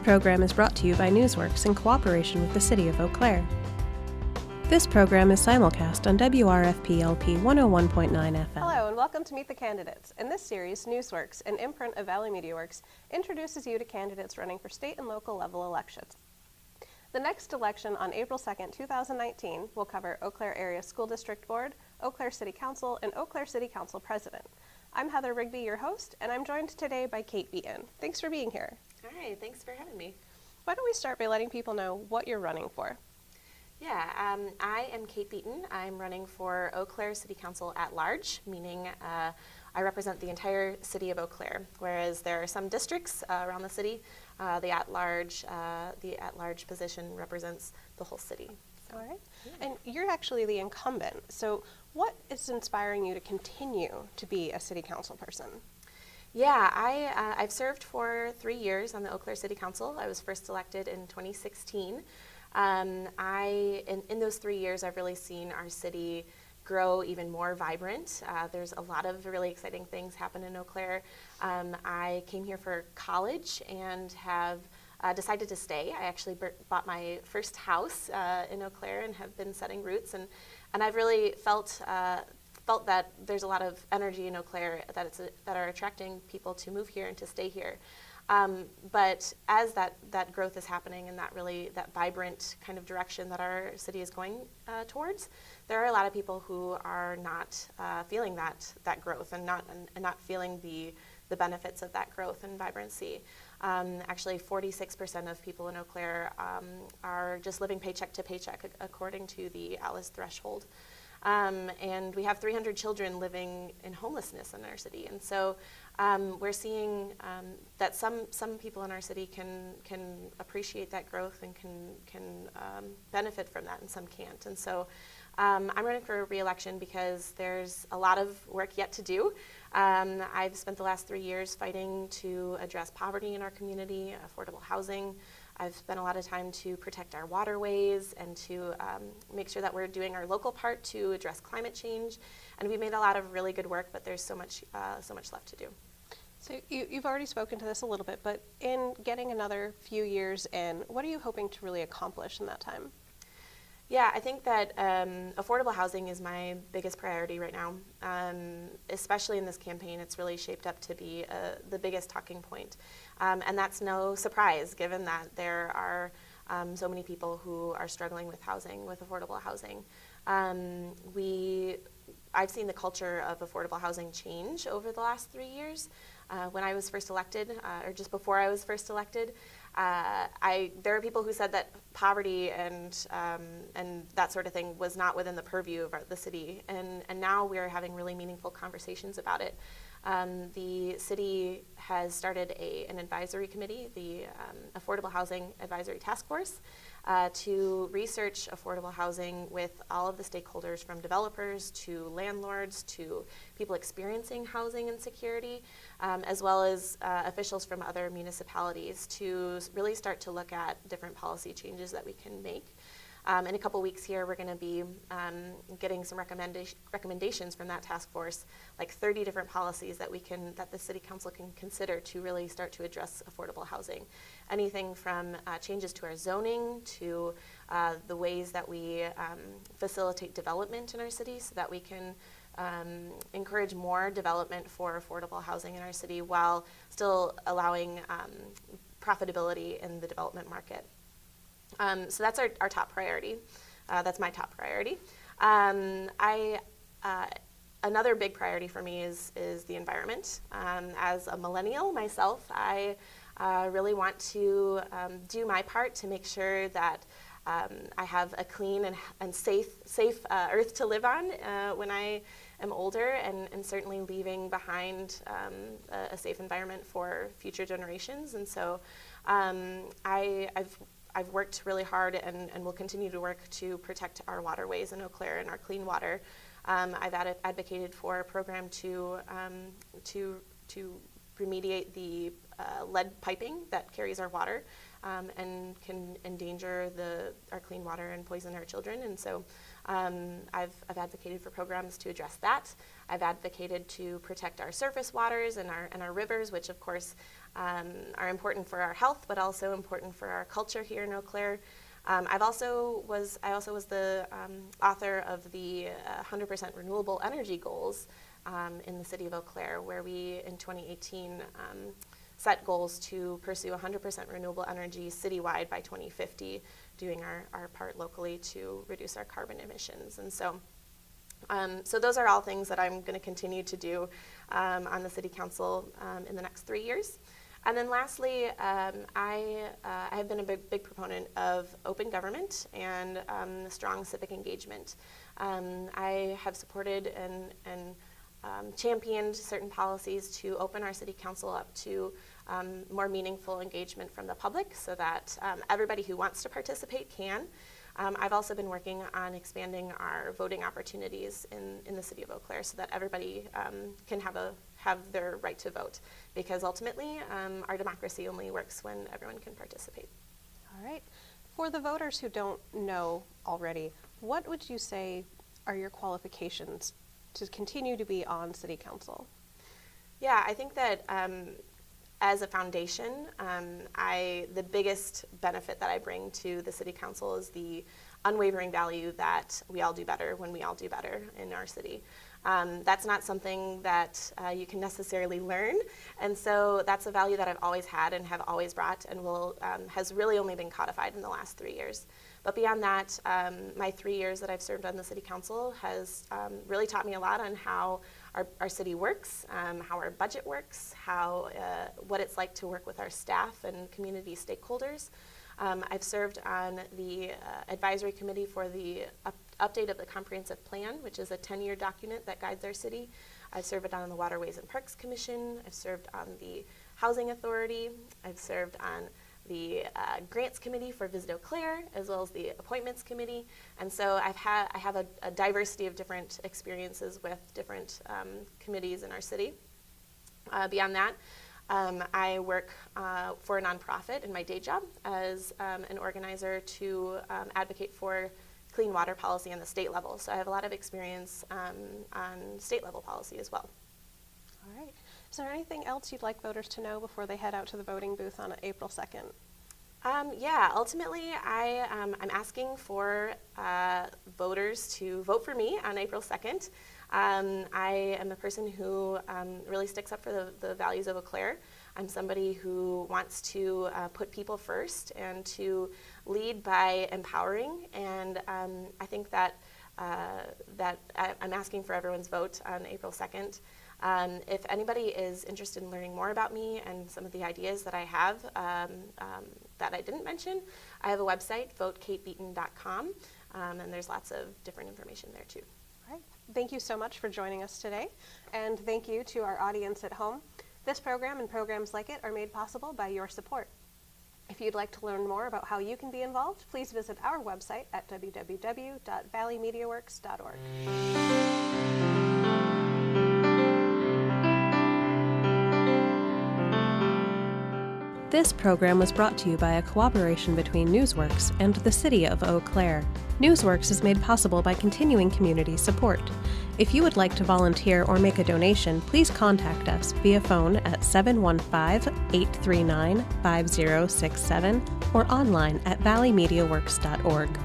program is brought to you by Newsworks in cooperation with the City of Eau Claire. This program is simulcast on WRFP-LP 101.9 FM. Hello and welcome to Meet the Candidates. In this series, Newsworks, an imprint of Valley Media Works, introduces you to candidates running for state and local level elections. The next election on April 2nd, 2019 will cover Eau Claire Area School District Board, Eau Claire City Council, and Eau Claire City Council President. I'm Heather Rigby, your host, and I'm joined today by Kate Beaton. Thanks for being here. All right, thanks for having me. Why don't we start by letting people know what you're running for? Yeah, I am Kate Beaton. I'm running for Eau Claire City Council at large, meaning I represent the entire city of Eau Claire, whereas there are some districts around the city. The at-large position represents the whole city. So, All right. yeah. And you're actually the incumbent. So what is inspiring you to continue to be a city council person? Yeah, I've served for 3 years on the Eau Claire City Council. I was first elected in 2016. In those 3 years, I've really seen our city grow even more vibrant. There's a lot of really exciting things happen in Eau Claire. I came here for college and have decided to stay. I actually bought my first house in Eau Claire and have been setting roots, and I've really felt that there's a lot of energy in Eau Claire that are attracting people to move here and to stay here. But as that growth is happening and that vibrant kind of direction that our city is going towards, there are a lot of people who are not feeling that growth and not feeling the benefits of that growth and vibrancy. Actually, 46% of people in Eau Claire are just living paycheck to paycheck, according to the ALICE threshold. And we have 300 children living in homelessness in our city, and so we're seeing that some people in our city can appreciate that growth and can benefit from that, and some can't. And so I'm running for re-election because there's a lot of work yet to do. I've spent the last 3 years fighting to address poverty in our community, affordable housing. I've spent a lot of time to protect our waterways and to make sure that we're doing our local part to address climate change. And we've made a lot of really good work, but there's so much left to do. So you've already spoken to this a little bit, but in getting another few years in, what are you hoping to really accomplish in that time? Yeah, I think that affordable housing is my biggest priority right now. Especially in this campaign, it's really shaped up to be the biggest talking point. And that's no surprise, given that there are so many people who are struggling with housing, with affordable housing. I've seen the culture of affordable housing change over the last 3 years. When I was first elected, or just before I was first elected, there are people who said that poverty and that sort of thing was not within the purview of the city, and now we are having really meaningful conversations about it. The city has started an advisory committee, the Affordable Housing Advisory Task Force, to research affordable housing with all of the stakeholders, from developers to landlords to people experiencing housing insecurity, as well as officials from other municipalities, to really start to look at different policy changes that we can make. In a couple weeks here, we're going to be getting some recommendations from that task force, like 30 different policies that the City Council can consider to really start to address affordable housing. Anything from changes to our zoning to the ways that we facilitate development in our city, so that we can encourage more development for affordable housing in our city while still allowing profitability in the development market. So that's our top priority. That's my top priority. Another big priority for me is the environment. As a millennial myself, I really want to do my part to make sure that I have a clean and safe earth to live on when I am older, and certainly leaving behind a safe environment for future generations. And so I've worked really hard and will continue to work to protect our waterways in Eau Claire and our clean water. I've advocated for a program to remediate the lead piping that carries our water and can endanger our clean water and poison our children. And so I've advocated for programs to address that. I've advocated to protect our surface waters and our rivers, which of course are important for our health, but also important for our culture here in Eau Claire. I also was the author of the 100% renewable energy goals in the city of Eau Claire, where we in 2018 set goals to pursue 100% renewable energy citywide by 2050, doing our part locally to reduce our carbon emissions. And so those are all things that I'm going to continue to do on the City Council in the next 3 years. And then lastly, I have been a big proponent of open government and strong civic engagement. I have supported and championed certain policies to open our City Council up to more meaningful engagement from the public so that everybody who wants to participate can. I've also been working on expanding our voting opportunities in the city of Eau Claire so that everybody can have their right to vote, because ultimately our democracy only works when everyone can participate. All right. For the voters who don't know already, what would you say are your qualifications to continue to be on City Council? Yeah, I think that as a foundation, the biggest benefit that I bring to the City Council is the unwavering value that we all do better when we all do better in our city. That's not something that you can necessarily learn, and so that's a value that I've always had and have always brought, and has really only been codified in the last 3 years. But beyond that, my 3 years that I've served on the City Council has really taught me a lot on how our city works, how our budget works, what it's like to work with our staff and community stakeholders. I've served on the advisory committee for the update of the comprehensive plan, which is a 10-year document that guides our city. I've served on the Waterways and Parks Commission. I've served on the Housing Authority. I've served on the Grants Committee for Visit Eau Claire, as well as the Appointments Committee. And so I have a diversity of different experiences with different committees in our city. Beyond that, I work for a nonprofit in my day job as an organizer to advocate for clean water policy on the state level. So I have a lot of experience on state level policy as well. All right. Is there anything else you'd like voters to know before they head out to the voting booth on April 2nd? Yeah, ultimately I'm asking for voters to vote for me on April 2nd. I am a person who really sticks up for the values of Eau Claire. I'm somebody who wants to put people first and to lead by empowering, and I think that I'm asking for everyone's vote on April 2nd. If anybody is interested in learning more about me and some of the ideas that I have that I didn't mention, I have a website, votekatebeaton.com, and there's lots of different information there too. All right. Thank you so much for joining us today, and thank you to our audience at home. This program and programs like it are made possible by your support. If you'd like to learn more about how you can be involved, please visit our website at www.valleymediaworks.org. This program was brought to you by a cooperation between Newsworks and the City of Eau Claire. Newsworks is made possible by continuing community support. If you would like to volunteer or make a donation, please contact us via phone at 715-839-5067 or online at valleymediaworks.org.